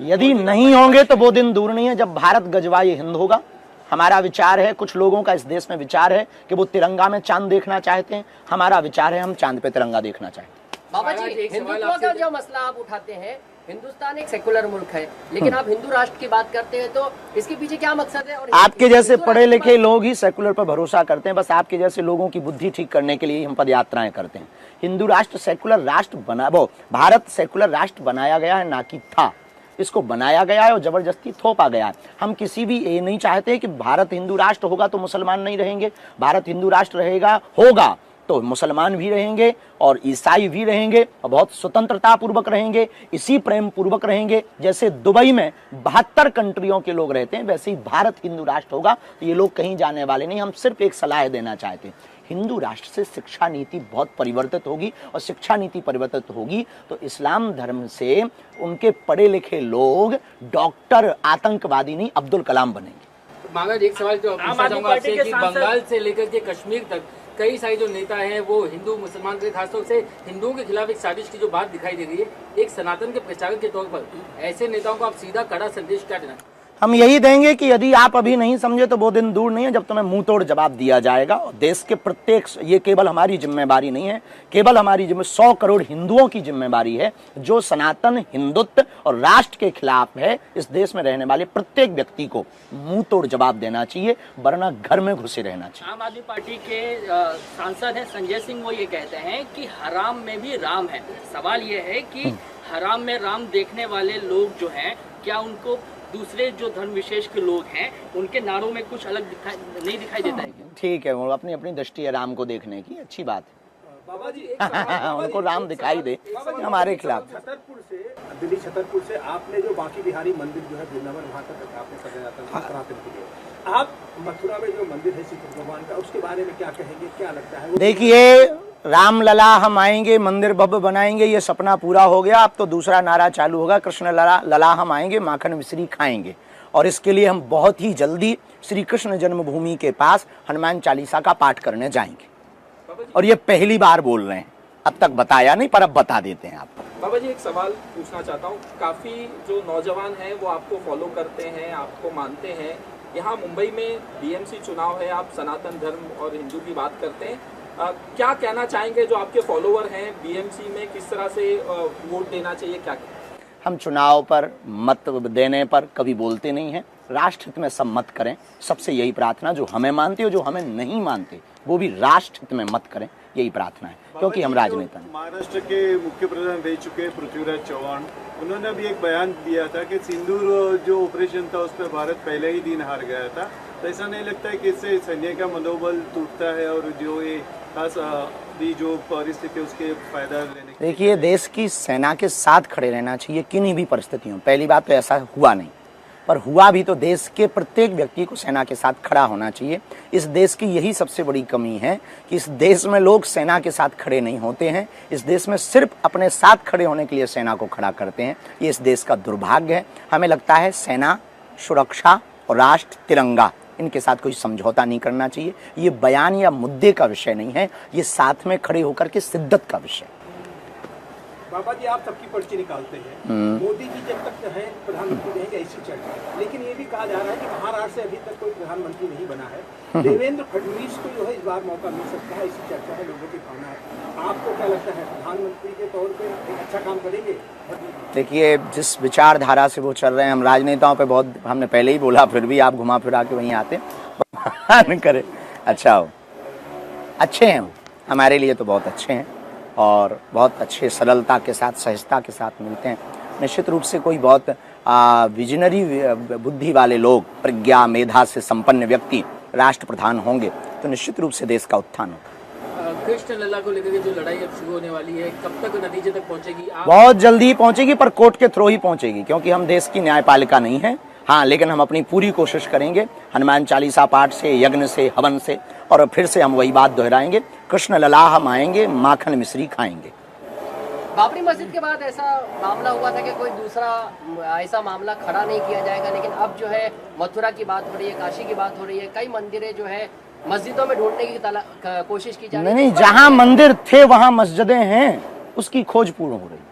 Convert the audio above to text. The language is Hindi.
यदि नहीं होंगे तो वो दिन दूर नहीं है जब भारत गजवाए हिंद होगा। हमारा विचार है, कुछ लोगों का इस देश में विचार है कि वो तिरंगा में चांद देखना चाहते हैं। हमारा विचार है हम चांद पे तिरंगा देखना चाहते हैं। बाबा जी, हिंदुत्व का जो मसला आप उठाते हैं, हिंदुस्तान एक सेकुलर मुल्क है, लेकिन आप हिंदू राष्ट्र की बात करते हैं, तो इसके पीछे क्या मकसद है? और आपके जैसे पढ़े लिखे लोग ही सेकुलर पर भरोसा करते हैं। बस आपके जैसे लोगों की बुद्धि ठीक करने के लिए हम पद यात्राएं करते हैं। हिंदू राष्ट्र सेकुलर राष्ट्र बना, वो भारत सेकुलर राष्ट्र बनाया गया है, ना कि था। इसको बनाया गया है और जबरदस्ती थोपा गया है। हम किसी भी ये नहीं चाहते कि भारत हिंदू राष्ट्र होगा तो मुसलमान नहीं रहेंगे, भारत हिंदू राष्ट्र रहेगा होगा तो मुसलमान भी रहेंगे और ईसाई भी रहेंगे और बहुत स्वतंत्रता पूर्वक रहेंगे, इसी प्रेम पूर्वक रहेंगे। जैसे दुबई में 72 कंट्रियों के लोग रहते हैं, वैसे ही भारत हिंदू राष्ट्र होगा तो ये लोग कहीं जाने वाले नहीं। हम सिर्फ एक सलाह देना चाहते हैं, हिंदू राष्ट्र से शिक्षा नीति बहुत परिवर्तित होगी और शिक्षा नीति परिवर्तित होगी तो इस्लाम धर्म से उनके पढ़े लिखे लोग डॉक्टर, आतंकवादी नहीं अब्दुल कलाम बनेंगे। महाराज एक सवाल जो पूछना चाहूंगा आपसे कि बंगाल से लेकर के कश्मीर तक कई सारे जो नेता हैं वो हिंदू मुसलमान के खासतौर से हिंदुओं के खिलाफ एक साजिश की जो बात दिखाई दे रही है, एक सनातन के प्रचारक के तौर पर ऐसे नेताओं को आप सीधा कड़ा संदेश क्या देना? हम यही देंगे कि यदि आप अभी नहीं समझे तो वो दिन दूर नहीं है जब तुम्हें मुंह तोड़ जवाब दिया जाएगा। देश के प्रत्येक, ये केवल हमारी जिम्मेवारी नहीं है, केवल हमारी 100 करोड़ हिंदुओं की जिम्मेवारी है जो सनातन हिंदुत्व और राष्ट्र के खिलाफ है। इस देश में रहने वाले प्रत्येक व्यक्ति को मुंह तोड़ जवाब देना चाहिए, वरना घर में घुसे रहना चाहिए। आम आदमी पार्टी के सांसद हैं संजय सिंह, वो ये कहते हैं कि हराम में भी राम है। सवाल ये है कि हराम में राम देखने वाले लोग जो हैं, क्या उनको दूसरे जो धर्म विशेष के लोग हैं उनके नारों में कुछ अलग नहीं दिखाई देता है? ठीक है, वो अपनी अपनी दृष्टि है राम को देखने की, अच्छी बात है। बाबा जी उनको राम दिखाई दे हमारे खिलाफ। छतरपुर से, दिल्ली छतरपुर से आपने जो बांके बिहारी मंदिर जो है वृंदावन वहाँ तक आपने सजाया था सनातन के लिए, आप मथुरा में जो मंदिर है श्री कृष्ण भगवान का, उसके बारे में क्या कहेंगे, क्या लगता है? देखिए, राम लला हम आएंगे, मंदिर भव्य बनाएंगे, ये सपना पूरा हो गया। अब तो दूसरा नारा चालू होगा, कृष्ण लला हम आएंगे, माखन मिश्री खाएंगे। और इसके लिए हम बहुत ही जल्दी श्री कृष्ण जन्मभूमि के पास हनुमान चालीसा का पाठ करने जाएंगे। और ये पहली बार बोल रहे हैं, अब तक बताया नहीं पर अब बता देते हैं आपको। बाबा जी एक सवाल पूछना चाहता हूँ, काफी जो नौजवान हैं वो आपको फॉलो करते हैं, आपको मानते हैं। यहाँ मुंबई में बीएमसी चुनाव है, आप सनातन धर्म और हिंदू की बात करते हैं, क्या कहना चाहेंगे जो आपके फॉलोवर हैं बीएमसी में, किस तरह से वोट देना चाहिए, क्या? हम चुनाव पर मत देने पर कभी बोलते नहीं हैं, राष्ट्र हित में सब मत करें। सबसे यही प्रार्थना, जो हमें मानते हो, जो हमें नहीं मानते वो भी राष्ट्र हित में मत करें, यही प्रार्थना है, क्योंकि हम राजनेता हैं। महाराष्ट्र के मुख्य प्रधान रह चुके पृथ्वीराज चौहान, उन्होंने भी एक बयान दिया था कि सिंदूर जो ऑपरेशन था उस पर भारत पहले ही दिन हार गया था। तो ऐसा नहीं लगता है कि इससे सैन्य का मनोबल टूटता है और जो ये खास भी जो परिस्थिति उसके फायदा लेने? देखिए, देश की सेना के साथ खड़े रहना चाहिए किन्हीं भी परिस्थितियों। पहली बात तो ऐसा हुआ नहीं, पर हुआ भी तो देश के प्रत्येक व्यक्ति को सेना के साथ खड़ा होना चाहिए। इस देश की यही सबसे बड़ी कमी है कि इस देश में लोग सेना के साथ खड़े नहीं होते हैं। इस देश में सिर्फ अपने साथ खड़े होने के लिए सेना को खड़ा करते हैं। ये इस देश का दुर्भाग्य है। हमें लगता है सेना, सुरक्षा और राष्ट्र, तिरंगा, इनके साथ कोई समझौता नहीं करना चाहिए। ये बयान या मुद्दे का विषय नहीं है, ये साथ में खड़े होकर के शिद्दत का विषय। बाबा जी आप सबकी पर्ची निकालते हैं, मोदी जी जब तक है प्रधानमंत्री रहेंगे ऐसी चर्चा है, लेकिन ये भी कहा जा रहा है कि महाराष्ट्र से अभी तक कोई प्रधानमंत्री नहीं बना है। देवेंद्र फडणवीस को जो है इस बार मौका मिल सकता है, ऐसी चर्चा है, लोगों की भावना है। आपको क्या लगता है, प्रधानमंत्री के तौर पर एक अच्छा काम करेंगे? देखिए, जिस विचारधारा से वो चल रहे हैं, हम राजनेताओं पे बहुत, हमने पहले ही बोला, फिर भी आप घुमा फिरा के वहीं आते हैं। करे अच्छा हो, अच्छे हैं हमारे लिए तो बहुत अच्छे हैं और बहुत अच्छे सरलता के साथ, सहजता के साथ मिलते हैं। निश्चित रूप से कोई बहुत विजनरी बुद्धि वाले लोग, प्रज्ञा मेधा से संपन्न व्यक्ति राष्ट्र प्रधान होंगे तो निश्चित रूप से देश का उत्थान होगा। कृष्ण लला को लेकर जो लड़ाई अब शुरू होने वाली है, कब तक नतीजे तक पहुंचेगी? बहुत जल्दी पहुंचेगी, पर कोर्ट के थ्रू ही पहुंचेगी, क्योंकि हम देश की न्यायपालिका नहीं है। हाँ, लेकिन हम अपनी पूरी कोशिश करेंगे हनुमान चालीसा पाठ से, यज्ञ से, हवन से, और फिर से हम वही बात दोहराएंगे, कृष्ण लला हम आएंगे, माखन मिश्री खाएंगे। बाबरी मस्जिद के बाद ऐसा मामला हुआ था कि कोई दूसरा ऐसा मामला खड़ा नहीं किया जाएगा, लेकिन अब जो है मथुरा की बात हो रही है, काशी की बात हो रही है, कई मंदिरें जो है मस्जिदों में ढूंढने की कोशिश की जा रही है। नहीं, जहाँ मंदिर थे वहाँ मस्जिदें हैं, उसकी खोज पूर्ण हो रही है।